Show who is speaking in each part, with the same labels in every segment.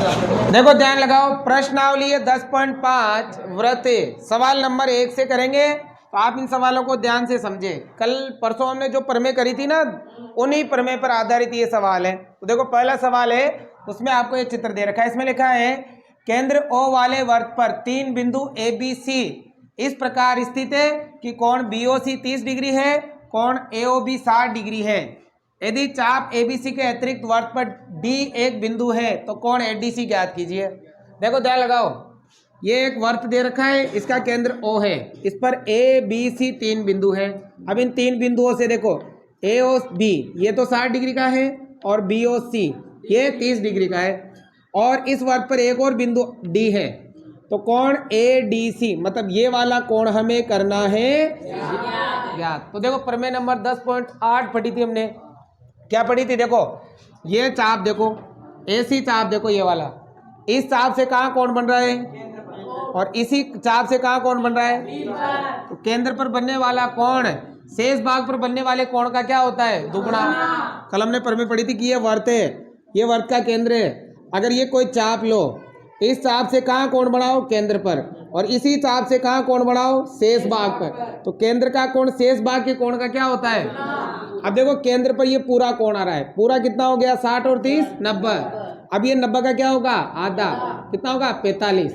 Speaker 1: देखो ध्यान लगाओ, प्रश्नावली है 10.5 व्रत सवाल नंबर 1 से करेंगे। तो आप इन सवालों को ध्यान से समझे। कल परसों हमने जो प्रमेय करी थी ना, उन्हीं प्रमेय पर आधारित ये सवाल है। तो देखो पहला सवाल है, उसमें आपको ये चित्र दे रखा है। इसमें लिखा है केंद्र O वाले वर्त पर 3 बिंदु ABC इस प्रकार स्थित है कि कोण BOC 30 डिग्री है, कोण AOB 60 डिग्री है। यदि चाप ABC के अतिरिक्त वर्त पर D एक बिंदु है तो कोण ADC ज्ञात कीजिए। देखो ध्यान लगाओ, ये एक वर्त दे रखा है, इसका केंद्र O है, इस पर ABC 3 बिंदु है। अब इन 3 बिंदुओं से देखो AOB ये तो 60 डिग्री का है और BOC ये 30 डिग्री का है, और इस वर्त पर एक और बिंदु D है। तो कोण ADC मतलब ये वाला कोण हमें करना है ज्ञात। तो देखो प्रमेय नंबर 10.8 पढ़ी थी हमने। क्या पढ़ी थी? देखो ये चाप देखो, AC चाप देखो, ये वाला इस चाप से कहाँ कोण बन रहा है और इसी चाप से कहाँ कोण बन रहा है। तो केंद्र पर बनने वाला कोण शेष भाग पर बनने वाले कोण का क्या होता है? दुगुना। कल हमने प्रमेय पढ़ी थी कि ये वर्त है, ये वर्त का केंद्र है। अगर ये कोई चाप लो, इस चाप से कहाँ कोण बनाओ? केंद्र पर, और इसी चाप से कहाँ कोण बनाओ? शेष भाग पर। तो केंद्र का कोण शेष भाग के कोण का क्या होता है? अब देखो केंद्र पर ये पूरा कोण आ रहा है, पूरा कितना हो गया? 60 और 30 90। अब ये 90 का क्या होगा? आधा, कितना होगा? 45।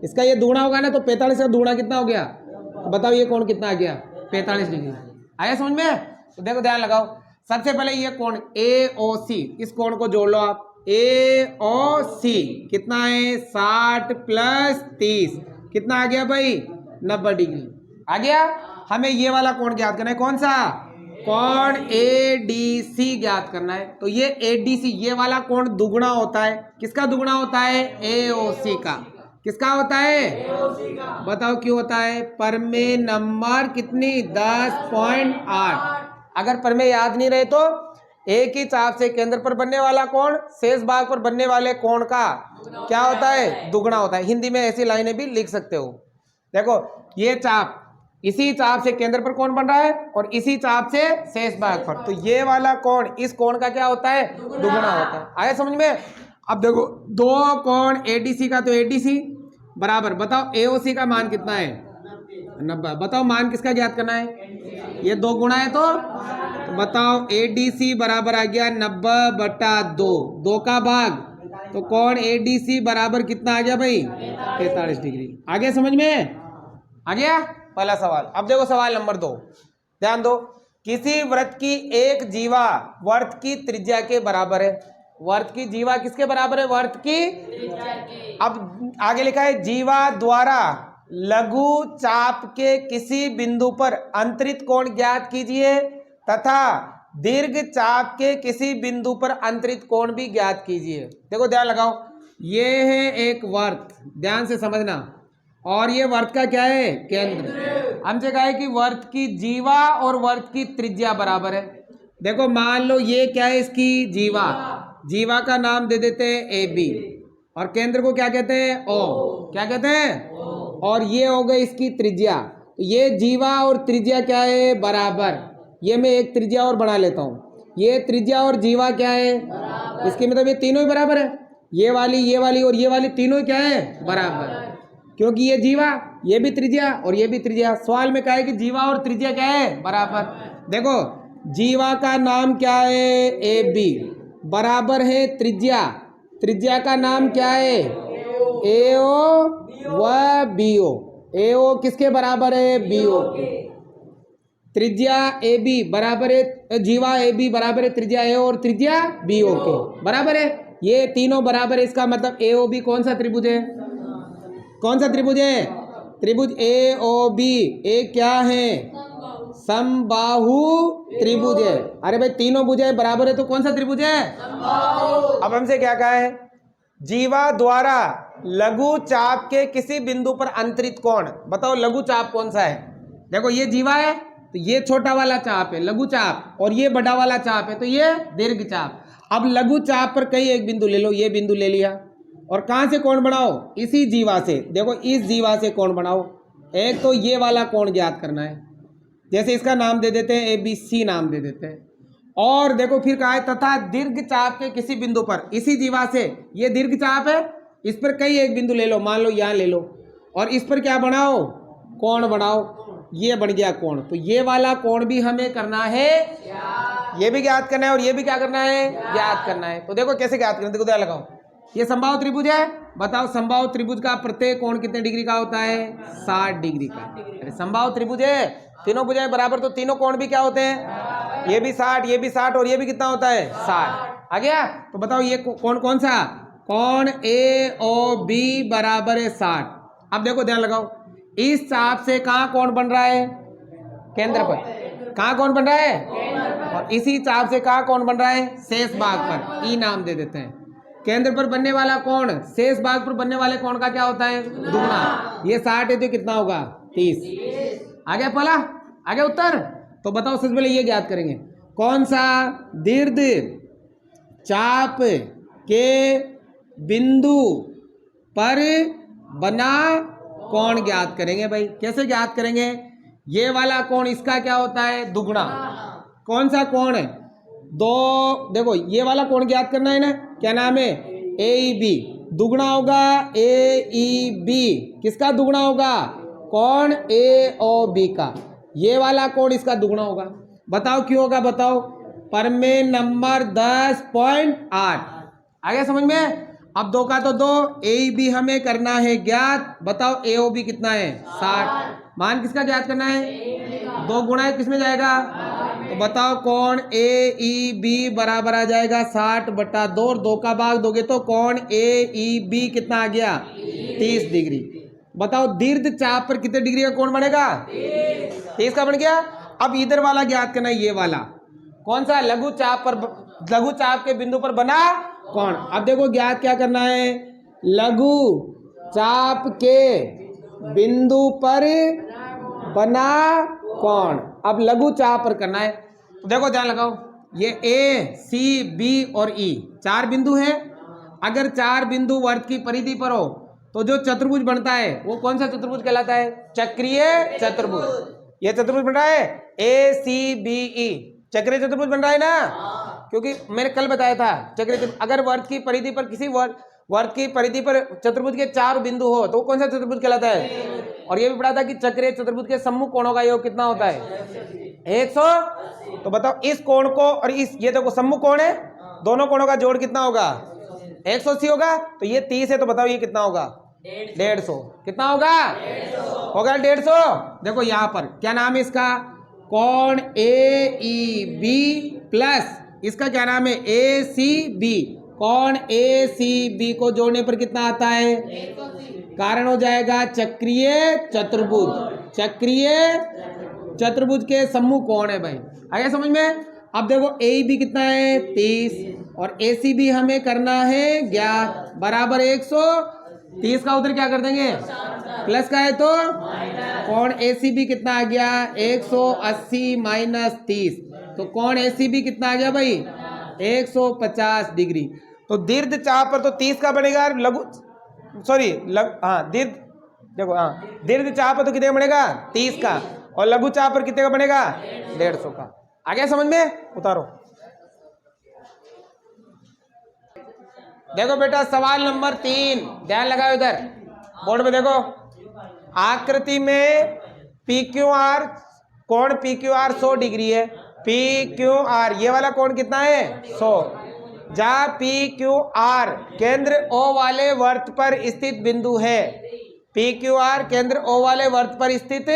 Speaker 1: इसका ये दुगुना होगा ना, तो 45 का दुगुना कितना हो गया? तो बताओ ये कोण कितना आ गया? 45 डिग्री। आया समझ में? तो देखो ध्यान लगाओ, सबसे पहले ये कोण AOC, इस कोण को जोड़ लो आप। AOC कितना है? 60 प्लस 30 कितना आ गया भाई? 90 डिग्री आ गया। हमें ये वाला कोण ज्ञात करना है। कौन सा? कोण ADC ज्ञात करना है। तो ये ADC ये वाला कोण दुगुना होता है। किसका दुगुना होता है? AOC का। किसका होता है? AOC का। बताओ क्यों होता है? प्रमेय नंबर कितनी? 10.8। अगर प्रमेय याद नहीं रहे तो एक ही चाप से केंद्र पर बनने वाला कोण शेष भाग पर बनने वाले कोण का क्या होता है? दुगुना होता है। हिंदी में ऐसी लाइनें भी लिख सकते हो। देखो ये चाप, इसी चाप से केंद्र पर कोण बन रहा है और इसी चाप से शेष भाग पर, तो ये वाला कोण इस कोण का क्या होता है? दुगुना होता है। आया समझ में? अब देखो दो कोण ADC का, तो ADC बराबर, बताओ AOC का मान कितना है? 90। बताओ मान किसका ज्ञात करना है? ये दो गुणा है तो बताओ ADC बराबर आ गया 90/2, 2 का भाग, तो कोण ADC बराबर कितना आ गया भाई? 45 डिग्री। आ गया समझ में? आ गया पहला सवाल। अब देखो सवाल नंबर 2, ध्यान दो। किसी वृत्त की एक जीवा वर्त की त्रिज्या के बराबर है। वर्त की जीवा किसके बराबर है? वर्त की त्रिज्या के। अब आगे लिखा है जीवा द्वारा लघु चाप के किसी बिंदु पर अंतरित कोण ज्ञात कीजिए तथा दीर्घ चाप के किसी बिंदु पर अंतरित कोण भी ज्ञात कीजिए। देखो ध्यान लगाओ, ये है एक वर्त, ध्यान से समझना, और ये वर्त का क्या है? केंद्र। हमसे कहा है कि वर्त की जीवा और वर्त की त्रिज्या बराबर है। देखो मान लो ये क्या है? इसकी जीवा, जीवा का नाम दे देते हैं AB, और केंद्र को क्या कहते हैं? O। क्या कहते हैं? और ये हो गई इसकी त्रिज्या। तो ये जीवा और त्रिज्या क्या है? बराबर। ये मैं एक त्रिज्या और बना लेता हूँ, ये त्रिज्या और जीवा क्या है? बराबर। इसके मतलब ये तीनों ही बराबर है। ये वाली और ये वाली तीनों क्या है? बराबर। क्योंकि ये जीवा, ये भी त्रिज्या और ये भी त्रिज्या। सवाल में कहा है कि जीवा और त्रिज्या क्या है? बराबर। देखो जीवा का नाम क्या है? AB बराबर है त्रिज्या, त्रिज्या का नाम क्या है? AO व BO। AO किसके बराबर है? BO के। त्रिज्या AB बराबर है, जीवा AB बराबर है त्रिज्या AO और त्रिज्या BO के बराबर है। ये तीनों बराबर है, इसका मतलब AOB कौन सा त्रिभुज है? कौन सा त्रिभुज है? त्रिभुज AOB। ए क्या है? समबाहु त्रिभुज है। अरे भाई तीनों भुजाएं बराबर है तो कौन सा त्रिभुज है? अब हमसे क्या कहा है? जीवा द्वारा लघु चाप के किसी बिंदु पर अंतरित कोण। बताओ लघु चाप कौन सा है? देखो ये जीवा है तो ये छोटा वाला चाप है लघु चाप, और ये बड़ा वाला चाप है तो ये दीर्घ चाप। अब लघु चाप पर कहीं एक बिंदु ले लो, ये बिंदु ले लिया, और कहां से कोण बनाओ? इसी जीवा से। देखो इस जीवा से कोण बनाओ। एक तो ये वाला कोण ज्ञात करना है, जैसे इसका नाम दे देते हैं ABC नाम दे देते हैं, और देखो फिर कहा है तथा दीर्घ चाप के किसी बिंदु पर इसी जीवा से, ये दीर्घ चाप है, इस पर कई एक बिंदु ले लो, मान लो यहाँ ले लो, और इस पर क्या बनाओ, कोण बनाओ, ये बन गया कोण। तो ये वाला कोण भी हमें करना है, ये भी ज्ञात करना है, और ये भी क्या करना है, ज्ञात करना है। तो देखो कैसे ज्ञात करना है, देखो ध्यान लगाओ, ये समबाहु त्रिभुज है, बताओ समबाहु त्रिभुज का प्रत्येक कोण कितने डिग्री का होता है, 60 डिग्री का। अरे समबाहु त्रिभुज है, तीनों भुजाएं बराबर, तो तीनों कोण भी क्या होते हैं, ये भी 60, ये भी 60, और ये भी कितना होता है, 60। आ गया। तो बताओ ये कोण कौन सा, कोण ए ओ बी बराबर है 60। अब देखो ध्यान लगाओ, इस चाप से कहाँ कोण बन रहा है, केंद्र पर, कहाँ कोण बन रहा है, और इसी चाप से कहाँ कोण बन रहा है, शेष भाग पर, ई नाम दे देते हैं। केंद्र पर बनने वाला कोण शेष भाग पर बनने वाले कोण का क्या होता है, दुगुना। ये 60 है तो कितना होगा, 30। आ गया पहला, आ गया उत्तर। तो बताओ सबसे पहले ये ज्ञात करेंगे, कौन सा दीर्घ चाप के बिंदु पर बना कोण ज्ञात करेंगे भाई। कैसे ज्ञात करेंगे, ये वाला कोण इसका क्या होता है, दुगुना। कौन सा कोण है, दो, देखो ये वाला कोण ज्ञात करना है ना, क्या नाम है, ए ई बी, दुगुना होगा ए ई बी, किसका दुगुना होगा, कोण ए ओ बी का। ये वाला कोण इसका दुगुना होगा। बताओ क्यों होगा, बताओ, प्रमेय नंबर 10.8 आ गया समझ में। अब दो का तो दो, ए बी हमें करना है ज्ञात। बताओ ए ओ बी कितना है, 60। मान किसका ज्ञात करना है, दो गुणा किस में जाएगा, तो बताओ कोण ए ई बी बराबर आ जाएगा 60/2, और 2 का भाग दोगे तो कोण ए ई बी कितना आ गया, 30 डिग्री। बताओ दीर्घ चाप पर कितने डिग्री का कोण बनेगा, 30 का बन गया। अब इधर वाला ज्ञात करना है, ये वाला कौन सा, लघु चाप पर, लघु चाप के बिंदु पर बना कोण। अब देखो ज्ञात क्या करना है, लघु चाप के बिंदु पर बना कोण। अब लघु चाप पर करना है, तो देखो ध्यान लगाओ, ये ए सी बी और ई 4 बिंदु हैं। अगर 4 बिंदु वर्त की परिधि पर हो तो जो चतुर्भुज बनता है वो कौन सा चतुर्भुज कहलाता है, चक्रीय चतुर्भुज। ये चतुर्भुज बन रहा है ए सी बी ई, चक्रीय चतुर्भुज बन रहा है ना, क्योंकि मैंने कल बताया था चक्रीय, अगर वर्त की परिधि पर, किसी वर्त की परिधि पर चतुर्भुज के 4 बिंदु हो तो वो कौन सा चतुर्भुज कहलाता है। और ये भी पढ़ा था कि चक्रीय चतुर्भुज के सम्मुख कोणों का योग कितना होता है, 100। तो बताओ इस कोण को और इस, ये देखो सम्मुख कोण है, दोनों कोणों का जोड़ कितना होगा, 180 होगा। तो ये 30 है, तो बताओ ये कितना होगा, 150। कितना होगा, होगा 150। देखो यहाँ पर क्या नाम है इसका, कोण ए ई बी प्लस इसका क्या नाम है, ए सी बी। कोण ए सी बी को जोड़ने पर कितना आता है, कारण हो जाएगा चक्रीय चतुर्भुज। चक्रीय चतुर्भुज के सम्मुख कोण है भाई, आगे समझ में। अब देखो ए बी कितना है, 30, और ए सी बी हमें करना है ज्ञात, बराबर 130 का उधर क्या कर देंगे, प्लस का है तो कोण ए सी बी कितना आ गया, 180 माइनस 30, तो कोण ए सी बी कितना आ गया भाई, 150 डिग्री। तो दीर्घ चाप पर तो 30 का बनेगा, लघु सॉरी हाँ दीर्घ, देखो हाँ दीर्घ चाप पर तो कितने का बनेगा, 30 का, और लघु चाप पर कितने का बनेगा, 150 का। आ गया समझ में, उतारो। देखो बेटा सवाल नंबर 3, ध्यान लगाओ इधर बोर्ड में, देखो आकृति में पी क्यू आर, कोण पी क्यू आर 100 डिग्री है। पी क्यू आर ये वाला कोण कितना है, 100। जहाँ पी क्यू आर केंद्र ओ वाले वर्त पर स्थित बिंदु है, पी क्यू आर केंद्र ओ वाले वर्त पर स्थित,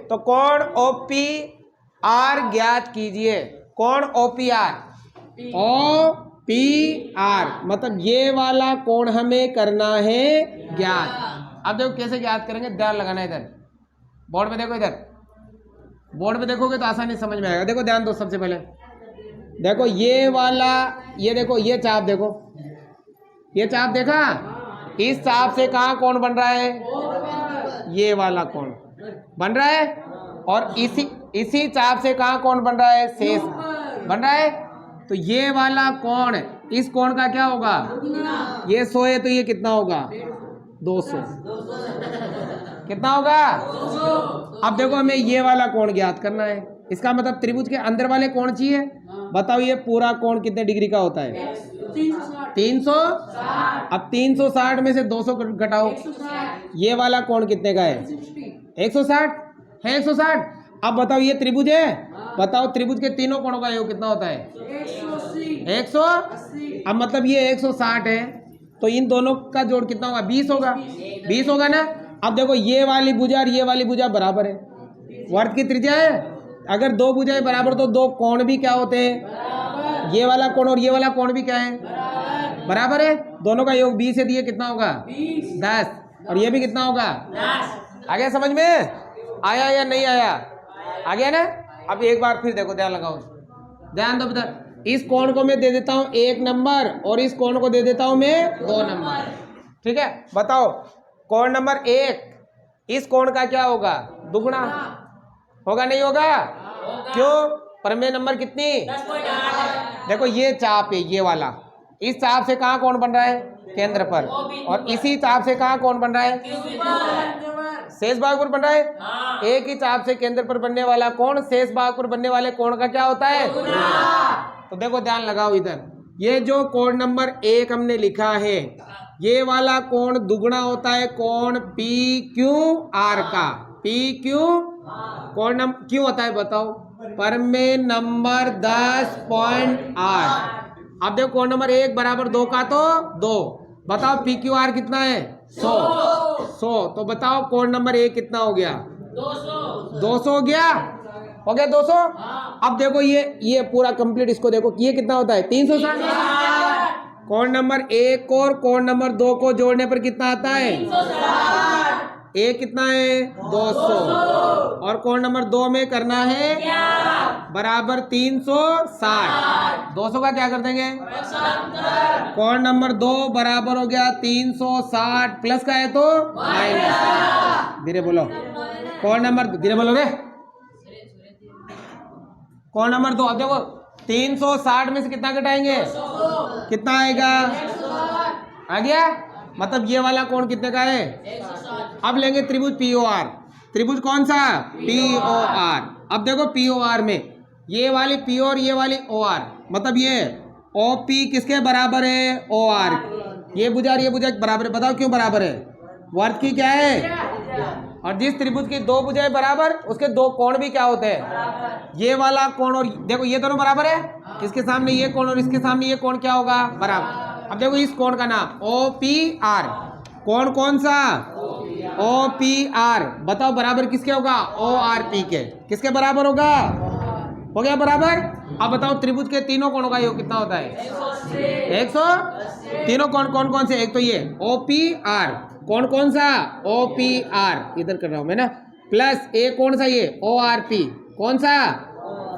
Speaker 1: तो कोण ओ पी आर ज्ञात कीजिए। कोण O P R, O P R मतलब ये वाला कोण हमें करना है ज्ञात। अब देखो कैसे ज्ञात करेंगे, ध्यान लगाना इधर बोर्ड में, देखो इधर बोर्ड में देखोगे तो आसानी समझ में आएगा। देखो ध्यान दो, सबसे पहले देखो ये वाला, ये देखो ये चाप, देखो ये चाप देखा, इस चाप से कहाँ कोण बन रहा है, ये वाला कोण बन रहा है, और इसी चाप से कहाँ कोण बन रहा है, शेष बन रहा है। तो ये वाला कोण, इस कोण का क्या होगा, ये 100 है तो ये कितना होगा, 200। कितना होगा, अब देखो हमें ये वाला कोण ज्ञात करना है। इसका मतलब त्रिभुज के अंदर वाले कोण चाहिए। बताओ ये पूरा कोण कितने डिग्री का होता है? 300। अब 360 में से 200 घटाओ, ये वाला कोण कितने का है? 160 है। 160। अब बताओ ये त्रिभुज है, बताओ त्रिभुज के तीनों कोणों का योग कितना होता है? 180। अब मतलब ये 160 है, तो इन दोनों का जोड़ कितना होगा? 20 होगा। 20 होगा ना। अब देखो ये वाली भुजा और ये वाली भुजा बराबर है, वर्त की त्रिज्या है। अगर दो भुजाएं बराबर तो दो कोण भी क्या होते हैं? ये वाला कोण और ये वाला कोण भी क्या है? बराबर है। दोनों का योग 20 से दिए कितना होगा? 10। और ये भी कितना होगा? 10। आ गया समझ में? आया या नहीं आया? आ गया ना। अब एक बार फिर देखो, ध्यान लगाओ, ध्यान दो बेटा। इस कोण को मैं दे देता हूं 1 नंबर और इस कोण को दे देता हूं मैं 2 नंबर। ठीक है, बताओ कोण नंबर 1 इस कोण का क्या होगा? दुगुना होगा, नहीं होगा? क्यों? प्रमेय नंबर कितनी? 10.8। देखो ये चाप है, ये वाला, इस चाप से कहाँ कोण बन रहा है? केंद्र पर। और इसी चाप से कहाँ कोण बन रहा है? शेष भाग पर बन रहा है। एक ही चाप से केंद्र पर बनने वाला कोण शेष भाग पर बनने वाले कोण का क्या होता है? तो देखो ध्यान लगाओ इधर, ये जो कोण नंबर 1 हमने लिखा है, ये वाला कोण दुगुना होता है कोण पी क्यू आर का। पी क्यू कोण नंबर क्यों होता है बताओ? प्रमेय नंबर 10.8। अब देखो कोण नंबर 1 बराबर 2 का तो 2। बताओ पी क्यू आर कितना है? 100। तो बताओ कोण नंबर 1 कितना हो गया? 200 हो गया। हो गया 200। अब देखो ये पूरा कंप्लीट, इसको देखो ये कितना होता है? 360। कोण नंबर 1 और कोण नंबर 2 को जोड़ने पर कितना आता है? 1 कितना है? 200। और कोण नंबर 2 में करना है बराबर 360। 200 का क्या कर देंगे? कोण नंबर 2 बराबर हो गया 360, प्लस का है तो माइनस। धीरे बोलो। कोण नंबर, धीरे बोलो रे। कोण नंबर 2, अब देखो 360 में से कितना घटाएंगे? कितना आएगा? आ गया। मतलब ये वाला कोण कितने का है? अब लेंगे त्रिभुज पीओआर। त्रिभुज कौन सा? पीओआर। अब देखो पीओआर में ये वाली पी और ये वाली ओ आर, मतलब ये ओ पी किसके बराबर है? O R. ये भुजा और ये भुजा बराबर है। बताओ क्यों बराबर है? वर्त की क्या है? और जिस त्रिभुज की दो भुजाएं बराबर उसके दो कोण भी क्या होते हैं? ये वाला कोण और देखो ये दोनों बराबर है। इसके सामने ये कोण और इसके सामने ये कोण क्या होगा? बराबर। अब देखो इस कोण का नाम ओ पी आर। कोण कौन सा? O P R. बताओ बराबर किसके होगा? ओ आर पी के। किसके बराबर होगा? हो गया बराबर। अब बताओ त्रिभुज के तीनों कोणों का योग कितना होता है? 100। तीनों कोण कौन कौन से? एक तो ये ओ पी आर। कौन कौन सा? O P R. इधर कर रहा हूं मैं ना। प्लस ए कौन सा? ये ओ आर पी। कौन सा?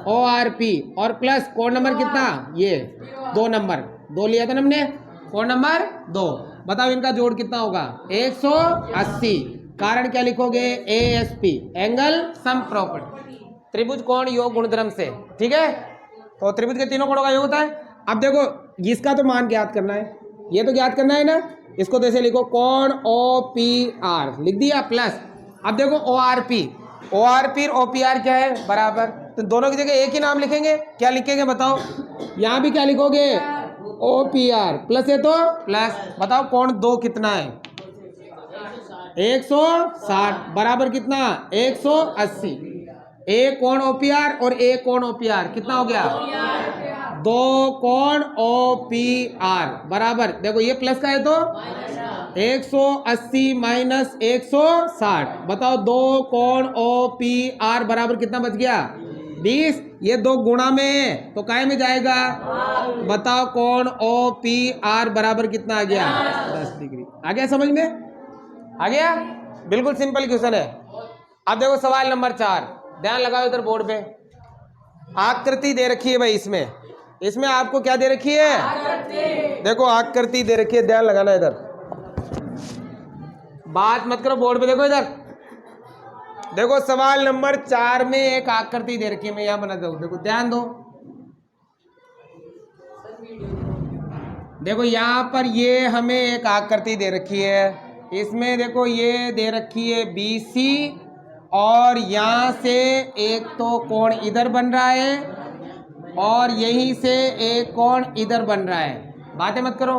Speaker 1: O R P. और प्लस कोण नंबर कितना? ये 2 नंबर। 2 लिया था हमने, कोण नंबर 2। बताओ इनका जोड़ कितना होगा? 180। कारण क्या लिखोगे? A S P, angle sum property. त्रिभुज कोण योग गुणधर्म से। ठीक है, तो त्रिभुज के तीनों कोणों का योग होता है। अब देखो इसका तो मान ज्ञात करना है, ये तो ज्ञात करना है ना। इसको तो ऐसे लिखो कोण ओ पी आर, लिख दिया प्लस। अब देखो O R P. O R P और ओ पी आर क्या है? बराबर। तो दोनों की जगह एक ही नाम लिखेंगे। क्या लिखेंगे बताओ? यहाँ भी क्या लिखोगे? ओ पी आर। प्लस है तो प्लस। बताओ कोण 2 कितना है? 160 बराबर कितना? 180। एक कोण ओपीआर और एक कोण ओपीआर कितना हो गया? 2 कोण ओपीआर बराबर। देखो ये प्लस का है तो 180 माइनस 160। बताओ 2 कोण ओपीआर बराबर कितना बच गया? 20। ये 2 गुणा में है तो काय में जाएगा? बताओ कोण ओपीआर बराबर कितना आ गया? 10 डिग्री। आ गया समझ में? आ गया? बिल्कुल सिंपल क्वेश्चन है। अब देखो सवाल नंबर 4, ध्यान लगाओ इधर बोर्ड पे। आकृति दे रखी है भाई, इसमें आपको क्या दे रखी है? आकृति। देखो आकृति दे रखी है, ध्यान लगाना इधर, बात मत करो, बोर्ड पे देखो इधर। देखो सवाल नंबर 4 में एक आकृति दे रखी है, मैं यहां बना दूं, देखो ध्यान दो। देखो यहां पर ये हमें एक आकृति दे रखी है, इसमें देखो ये दे रखी है BC और यहाँ से एक तो कोण इधर बन रहा है और यहीं से एक कोण इधर बन रहा है। बातें मत करो।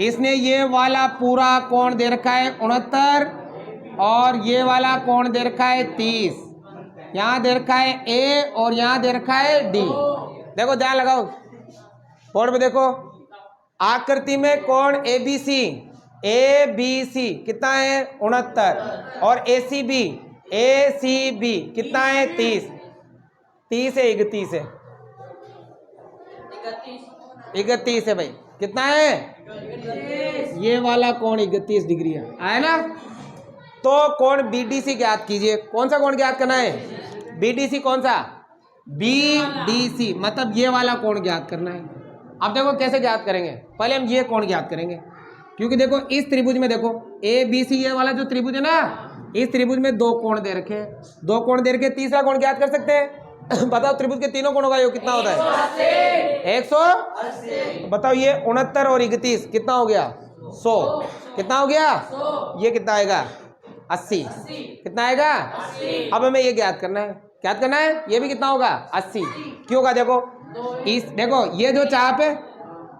Speaker 1: इसने ये वाला पूरा कोण दे रखा है 69 और ये वाला कोण दे रखा है 30। यहाँ दे रखा है ए और यहाँ दे रखा है डी। देखो ध्यान लगाओ, बोर्ड पे देखो। आकृति में कोण ए बी सी कितना है 69 और ए सी बी कितना है 30 है 31 है 31 है भाई। कितना है? ये वाला कोण 31 डिग्री है, आया ना। तो कोण BDC ज्ञात कीजिए। कौन सा कोण ज्ञात करना है? BDC कौन सा? BDC मतलब ये वाला कोण ज्ञात करना है। अब देखो कैसे ज्ञात करेंगे। पहले हम ये कोण ज्ञात करेंगे, क्योंकि देखो इस त्रिभुज में देखो ABC ये वाला जो त्रिभुज है ना, इस त्रिभुज में 2 कोण दे रखे हैं। 2 कोण दे रखे, तीसरा कोण ज्ञात कर सकते हैं। बताओ त्रिभुज के तीनों कोणों का योग कितना होता है? 180। बताओ ये 69 और 31 कितना हो गया? 100। कितना हो गया? ये कितना आएगा? 80। कितना आएगा? अब हमें ये ज्ञात करना है। क्या करना है? ये भी कितना होगा? 80। क्यों होगा? देखो ये जो चाप है,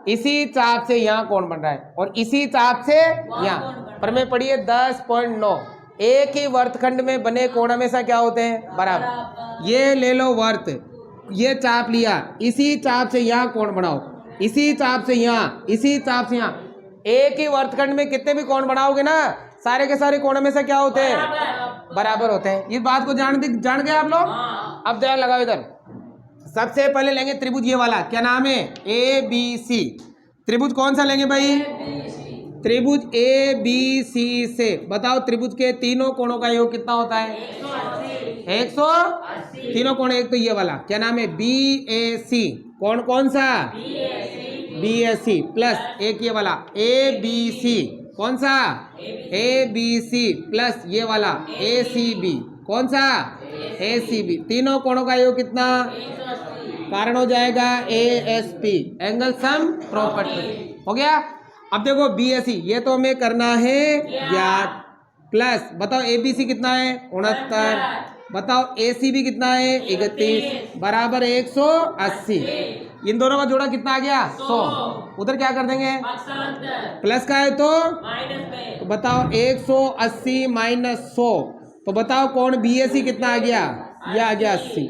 Speaker 1: इसी चाप से यहाँ कोण बन रहा है और इसी चाप से यहाँ। प्रमेय पढ़िए 10.9। एक ही वर्तखंड में बने कोण हमेशा क्या होते हैं? बराबर। ये ले लो वर्त, ये चाप लिया, इसी चाप से यहाँ कोण बनाओ, इसी चाप से यहाँ, इसी चाप से यहाँ। एक ही वर्तखंड में कितने भी कोण बनाओगे ना, सारे के सारे कोण हमेशा क्या होते हैं? बराबर होते हैं। इस बात को जान गए आप लोग। अब ध्यान लगाओ इधर। सबसे पहले लेंगे त्रिभुज ये वाला, क्या नाम है? ABC। त्रिभुज कौन सा लेंगे भाई? त्रिभुज ABC से बताओ त्रिभुज के तीनों कोणों का योग कितना होता है? 180। तीनों कोण, एक तो ये वाला क्या नाम है? BAC। कौन सा? BAC प्लस एक ये वाला ABC। कौन सा? ABC प्लस ये वाला ACB। कौन सा? ACB। तीनों कोणों का योग कितना? कारण हो जाएगा ASP, एंगल सम प्रॉपर्टी। हो गया। अब देखो BAC ये तो हमें करना है ज्ञात, प्लस बताओ ABC कितना है? 69। बताओ ACB कितना है? 31 बराबर 180। इन दोनों का जोड़ा कितना आ गया? 100। उधर क्या कर देंगे? प्लस का है तो बताओ 180 माइनस 100। तो बताओ कोण BAC कितना आ गया? ये आ गया 80।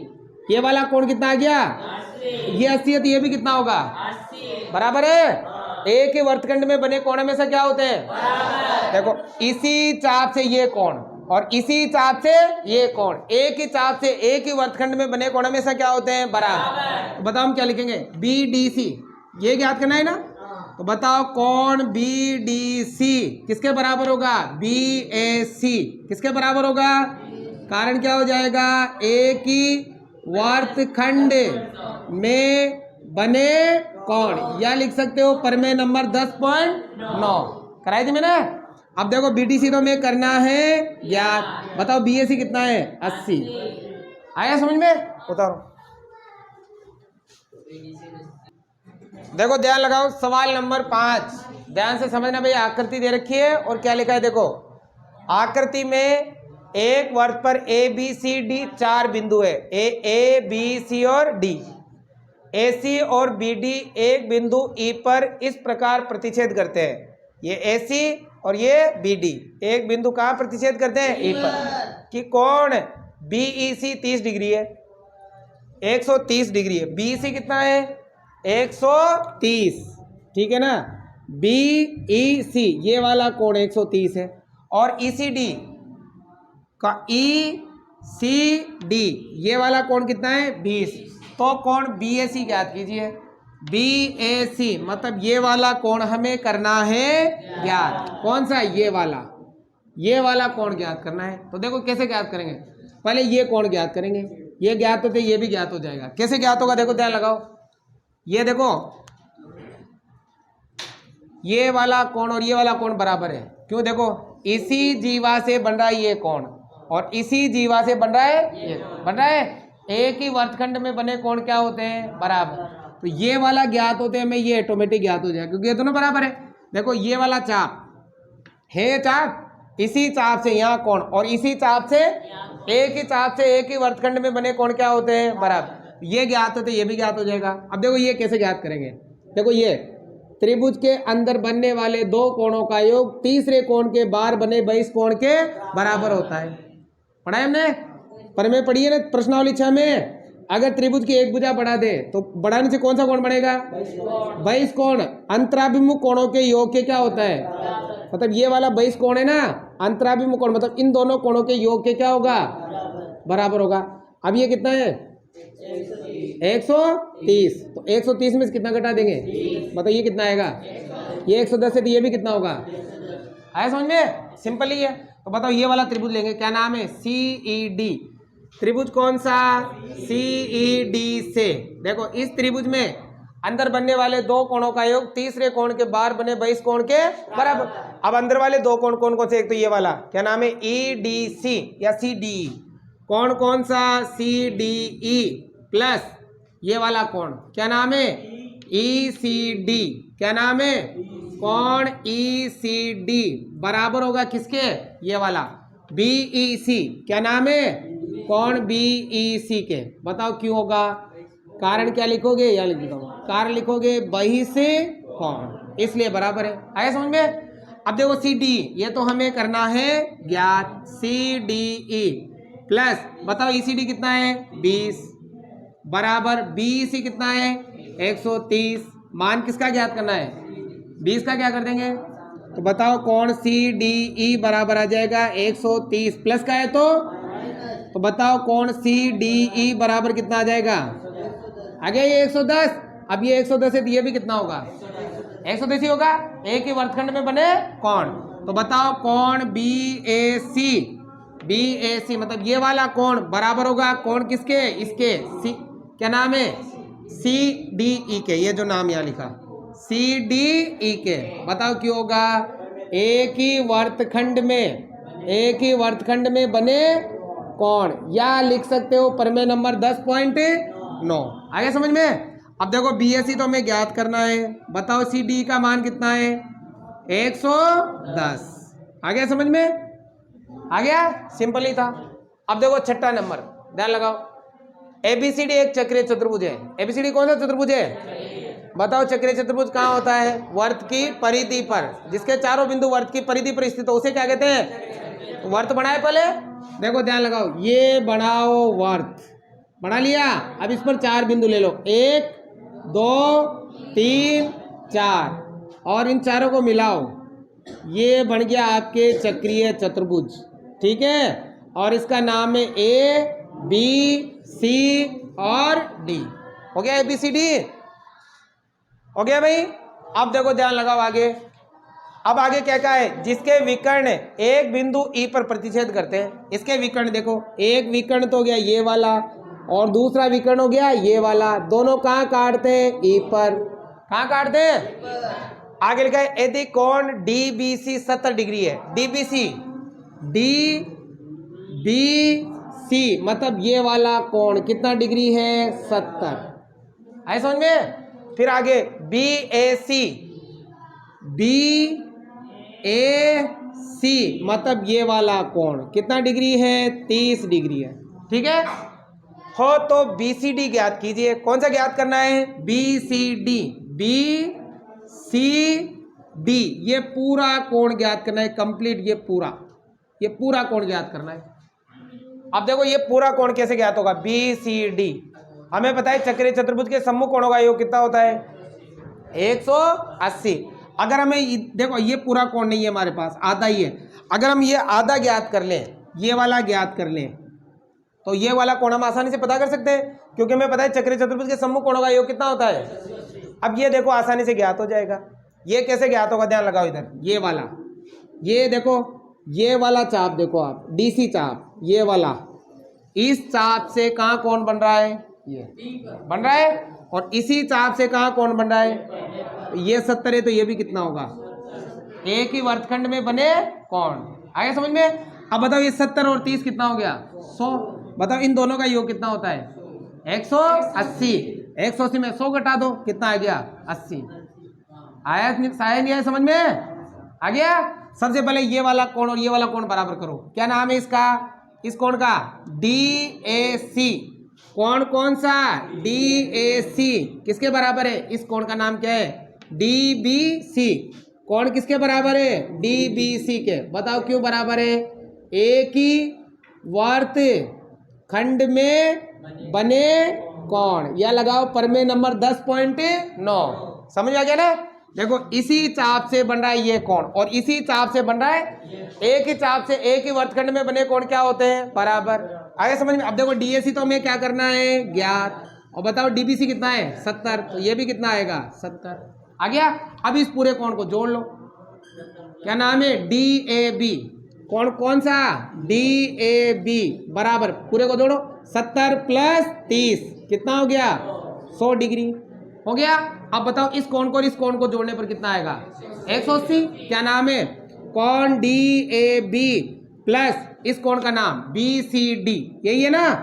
Speaker 1: ये वाला कोण कितना आ गया? ये 80 है तो ये भी कितना होगा? बराबर है। एक ही वर्तखंड में बने कोण हमेशा क्या होते हैं? देखो इसी चाप से ये कोण और इसी चाप से ये कोण, एक ही चाप से एक ही वर्तखंड में बने कोण हमेशा क्या होते हैं? बराबर। तो बताओ हम क्या लिखेंगे? BDC। ये ज्ञात करना है ना। तो बताओ कोण BDC किसके बराबर होगा? BAC। किसके बराबर होगा? कारण क्या हो जाएगा? एक ही वर्तखंड में बने कोण, या लिख सकते हो प्रमेय नंबर 10.9। कराई थी मैंने। अब देखो BDC तो हमें करना है ज्ञात। बताओ BAC कितना है? 80। आया समझ में? उतारो। देखो ध्यान लगाओ, सवाल नंबर 5 ध्यान से समझना भाई। आकृति दे रखी है और क्या लिखा है देखो। आकृति में एक वर्त पर ABCD 4 बिंदु है, A, B, C और D। AC और BD एक बिंदु E पर इस प्रकार प्रतिच्छेद करते हैं। ये AC और ये BD एक बिंदु कहाँ प्रतिच्छेद करते हैं? E पर। कि कोण BEC 30 डिग्री है, 130 डिग्री है। BEC कितना है? 130। ठीक है ना। BEC ये वाला कोण 130 है और ECD का ECD ये वाला कोण कितना है? 20। तो कोण BAC ज्ञात कीजिए। BAC मतलब ये वाला कोण हमें करना है ज्ञात। कौन सा? ये वाला कोण ज्ञात करना है। तो देखो कैसे ज्ञात करेंगे। पहले ये कोण ज्ञात करेंगे, ये ज्ञात होते ये भी ज्ञात हो जाएगा। कैसे ज्ञात होगा? देखो ध्यान लगाओ। ये देखो ये वाला कोण और ये वाला कोण बराबर है। क्यों? देखो इसी जीवा से बन रहा है ये कोण और इसी जीवा से बन रहा है ये बन रहा है। एक ही वर्तखंड में बने कोण क्या होते हैं? बराबर। तो ये वाला ज्ञात होते हैं, हमें ये ऑटोमेटिक ज्ञात हो जाएगा क्योंकि ये दोनों बराबर है। देखो ये वाला चाप है, चाप इसी चाप से यहाँ कोण और इसी चाप से एक ही चाप से एक ही वर्तखंड में बने कोण क्या होते हैं? बराबर। ये ज्ञात होते, ये भी ज्ञात हो जाएगा। अब देखो ये कैसे ज्ञात करेंगे, देखो ये त्रिभुज के अंदर बनने वाले दो कोणों का योग तीसरे कोण के बाहर बने बहिष कोण के बराबर होता है। पढ़ा है हमने, प्रमेय पढ़ी है ना प्रश्नावली 6 में। अगर त्रिभुज की एक भुजा बढ़ा दे तो बढ़ाने से कौन सा कोण बनेगा? बहिष कोण। अंतराभिमुख कोणों के योग के क्या होता है? मतलब ये वाला बहिष कोण है ना, अंतराभिमुख कोण, मतलब इन दोनों कोणों के योग के क्या होगा? बराबर होगा। अब ये कितना है? 130। तो 130 में से कितना घटा देंगे? बताइए कितना आएगा? ये 110 है तो ये भी कितना होगा? आया समझ में? सिंपल ही है। तो बताओ ये वाला त्रिभुज लेंगे, क्या नाम है? CED। त्रिभुज कौन सा? CED से देखो इस त्रिभुज में अंदर बनने वाले दो कोणों का योग तीसरे कोण के बाहर बने बहिष कोण के बराबर। अब अंदर वाले दो कोण कौन कौन से? एक तो ये वाला क्या नाम है? EDC या CDE। कौन कौन सा? CDE प्लस ये वाला कोण क्या नाम है? ECD। क्या नाम है? कोण ECD बराबर होगा किसके? ये वाला BEC। क्या नाम है? कोण BEC के। बताओ क्यों होगा? कारण क्या लिखोगे? या लिखोगे कारण लिखोगे बहिष कोण, इसलिए बराबर है। आया समझ में? अब देखो CDE ये तो हमें करना है ज्ञात। CDE प्लस बताओ ECD कितना है? 20 बराबर BEC कितना है? 130। मान किसका ज्ञात करना है? 20 का क्या कर देंगे? तो बताओ कोण CDE बराबर आ जाएगा 130 प्लस का है तो बताओ कोण CDE बराबर कितना आ जाएगा? आ गया ये 110। अब ये 110 है तो ये भी कितना होगा? 110 ही होगा। एक ही वर्तखंड में बने कोण। तो बताओ कोण BAC मतलब ये वाला कोण बराबर होगा कोण किसके? इसके क्या नाम है? CDE के। ये जो नाम यहाँ लिखा CDE के। बताओ क्यों होगा? एक ही वर्तखंड में बने कोण, या लिख सकते हो प्रमेय नंबर 10.9। आगे समझ में? अब देखो BAC तो हमें ज्ञात करना है। बताओ CDE का मान कितना है? 110। आ गया समझ में? आ गया? सिंपल ही था। अब देखो छठा नंबर, ध्यान लगाओ। ABCD एक चक्रीय चतुर्भुज है। ABCD कौन सा चतुर्भुज है? बताओ चक्रीय चतुर्भुज कहाँ होता है? वर्त की परिधि पर। जिसके चारों बिंदु वर्त की परिधि पर स्थित हो उसे क्या कहते हैं? वर्त बनाए पहले। देखो ध्यान लगाओ, ये बनाओ वर्त, बना लिया। अब इस पर 4 बिंदु ले लो, 1 2 3 4, और इन चारों को मिलाओ, ये बन गया आपके चक्रीय चतुर्भुज। ठीक है, और इसका नाम है ABC और D। हो गया ABCD? हो गया भाई? अब देखो ध्यान लगाओ आगे। अब आगे क्या क्या है? जिसके विकर्ण एक बिंदु E पर प्रतिच्छेद करते हैं। इसके विकर्ण देखो, एक विकर्ण तो हो गया ये वाला, और दूसरा विकर्ण हो गया ये वाला। दोनों कहाँ काटते हैं? E पर। कहाँ काटते हैं? आगे लिखा है यदि कोण DBC 70 डिग्री है। DBC मतलब ये वाला कोण कितना डिग्री है? 70। आए समझ में? फिर आगे BAC मतलब ये वाला कोण कितना डिग्री है? 30 डिग्री है। ठीक है हो, तो BCD ज्ञात कीजिए। कौन सा ज्ञात करना है? BCD ये पूरा कोण ज्ञात करना है, कंप्लीट। ये पूरा कोण ज्ञात करना है। अब देखो ये पूरा कोण कैसे ज्ञात होगा? BCD हमें पता है चक्रीय चतुर्भुज के सम्मुख कोणों का योग कितना होता है? 180। अगर हमें देखो ये पूरा कोण नहीं है हमारे पास, आधा ही है। अगर हम ये आधा ज्ञात कर लें, ये वाला ज्ञात कर लें, तो ये वाला कोण हम आसानी से पता कर सकते हैं, क्योंकि हमें पता है चक्रीय चतुर्भुज के सम्मुख कोणों का योग कितना होता है। अब ये देखो आसानी से ज्ञात हो जाएगा। ये कैसे ज्ञात होगा? ध्यान लगाओ इधर, ये वाला, ये देखो, ये वाला चाप देखो आप, DC चाप, ये वाला, इस चाप से कहाँ कोण बन रहा है? ये बन रहा है। और इसी चाप से कहाँ कोण बन रहा है? ये 70 है तो ये भी कितना होगा? एक ही वर्तखंड में बने कोण। आगे समझ में? अब बताओ ये 70 और 30 कितना हो गया? 100। बताओ इन दोनों का योग कितना होता है? 180। 180 में 100 घटा दो, कितना आ गया? 80। आया नहीं आया समझ में? आ गया? सबसे पहले ये वाला कोण और ये वाला कोण बराबर करो। क्या नाम है इसका? इस कोण का DAC। कौन कौन सा DAC किसके बराबर है? इस कोण का नाम क्या है? DBC। कौन किसके बराबर है? DBC के। बताओ क्यों बराबर है? एक ही वर्त खंड में बने कौन। या लगाओ प्रमेय नंबर 10.9। समझ आ गया ना? देखो इसी चाप से बन रहा है ये कोण और इसी चाप से बन रहा है। एक ही चाप से एक ही वर्तखंड में बने कोण क्या होते हैं? बराबर। आगे समझ में? अब देखो DAC तो हमें क्या करना है? ज्ञात। और बताओ DBC कितना है? 70। तो ये भी कितना आएगा? 70। आ गया? अब इस पूरे कोण को जोड़ लो। क्या नाम है? DAB। कौन कौन सा? DAB बराबर पूरे को जोड़ो। 70 प्लस 30 कितना हो गया? 100 डिग्री हो गया। अब बताओ इस कोण को और इस कोण को जोड़ने पर कितना आएगा? 180। क्या नाम है? कोण DAB प्लस इस कोण का नाम BCD। यही है ना?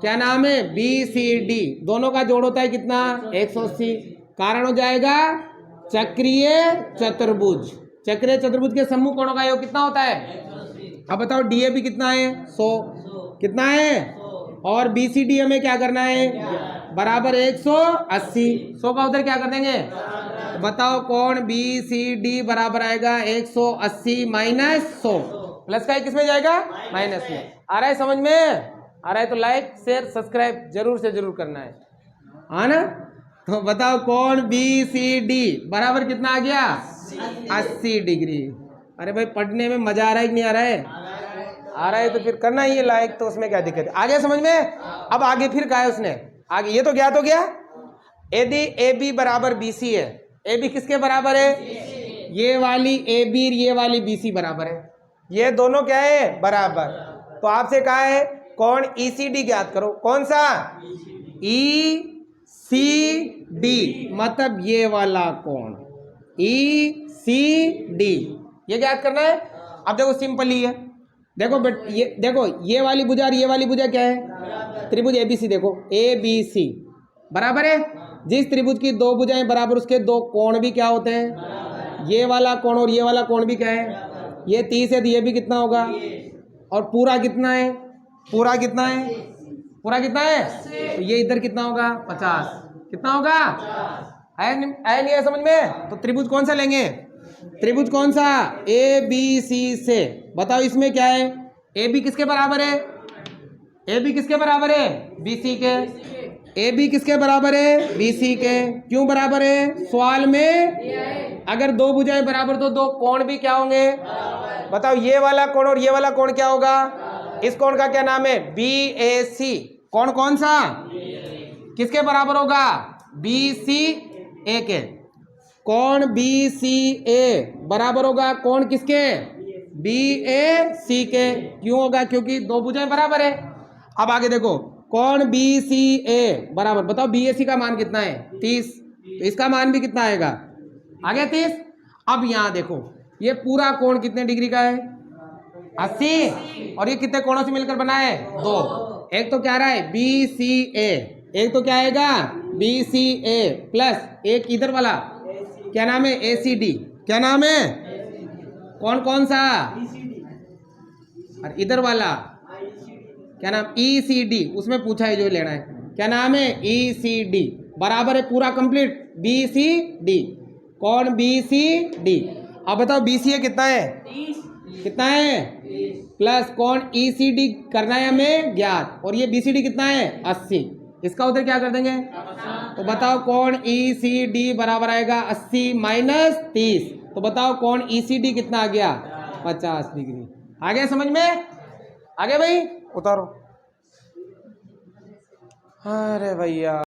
Speaker 1: क्या नाम है? BCD। दोनों का जोड़ होता है कितना? 180। कारण हो जाएगा चक्रीय चतुर्भुज। चक्रीय चतुर्भुज के सम्मुख कोणों का योग कितना होता है? अब बताओ DAB कितना है? 100। कितना है? और BCD हमें क्या करना है? बराबर 180। 100 का उधर क्या कर देंगे? बताओ कौन BCD बराबर आएगा 180 माइनस 100। प्लस का किस में जाएगा? माइनस में। आ रहा है समझ में? आ रहा है तो लाइक शेयर सब्सक्राइब जरूर से जरूर करना है। हाँ ना? तो बताओ कौन BCD बराबर कितना आ गया? 80 डिग्री। अरे भाई पढ़ने में मजा आ रहा है कि नहीं आ रहा है? आ रहा है तो फिर करना ही है लाइक, तो उसमें क्या दिक्कत है? आगे समझ में? अब आगे फिर कहा है उसने, आगे ये तो ज्ञात हो गया। यदि AB बराबर BC है, AB किसके बराबर है? ये वाली AB और ये वाली BC बराबर है। ये दोनों क्या है? बराबर। तो आपसे कहा है कौन ECD ज्ञात करो। कौन सा? ECD मतलब ये वाला कोण ECD ये ज्ञात करना है। अब देखो सिंपल ही है। देखो ये देखो ये वाली भुजा और ये वाली भुजा क्या है? त्रिभुज ABC। देखो ABC बराबर है। जिस त्रिभुज की दो भुजाएं बराबर उसके दो कोण भी क्या होते हैं? ये वाला कोण और ये वाला कोण भी क्या है? ये 30 है तो ये भी कितना होगा? और पूरा कितना है? पूरा कितना है? पूरा कितना है? तो ये इधर कितना होगा? 50। कितना होगा? है नहीं है समझ में? तो त्रिभुज कौन सा लेंगे? त्रिभुज कौन सा? ABC से। बताओ इसमें क्या है? AB किसके बराबर है? AB किसके बराबर है? BC के। AB किसके बराबर है? BC के। क्यों बराबर है? सवाल में अगर दो भुजाएं बराबर तो दो कोण भी क्या होंगे? बताओ ये वाला कोण और ये वाला कोण क्या होगा? इस कोण का क्या नाम है? BAC। कोण कौन सा? किसके बराबर होगा? BCA के। कोण BCA बराबर होगा कोण किसके? BAC के। क्यों होगा? क्योंकि दो भुजाएं बराबर है। अब आगे देखो कोण BCA बराबर, बताओ BAC का मान कितना है? 30। तो इसका मान भी कितना आएगा? आगे 30। अब यहां देखो ये पूरा कोण कितने डिग्री का है? 80। और ये कितने कोणों से मिलकर बना है? दो। एक तो क्या रहा है? BCA। एक तो क्या आएगा? BCA प्लस एक इधर वाला क्या नाम है? ACD। क्या नाम है? कौन कौन सा? और इधर वाला क्या नाम? ECD। उसमें पूछा है जो लेना है। क्या नाम है? ECD बराबर है पूरा कंप्लीट BCD। कौन BCD। अब बताओ BCA कितना है? कितना है? प्लस कौन ECD करना है हमें ज्ञात, और ये BCD कितना है? 80। इसका उधर क्या कर देंगे? तो बताओ कौन ECD बराबर आएगा 80 माइनस 30। तो बताओ कौन ECD कितना आ गया? 50 डिग्री। आ गया समझ में? आगे भाई उतारो। अरे भैया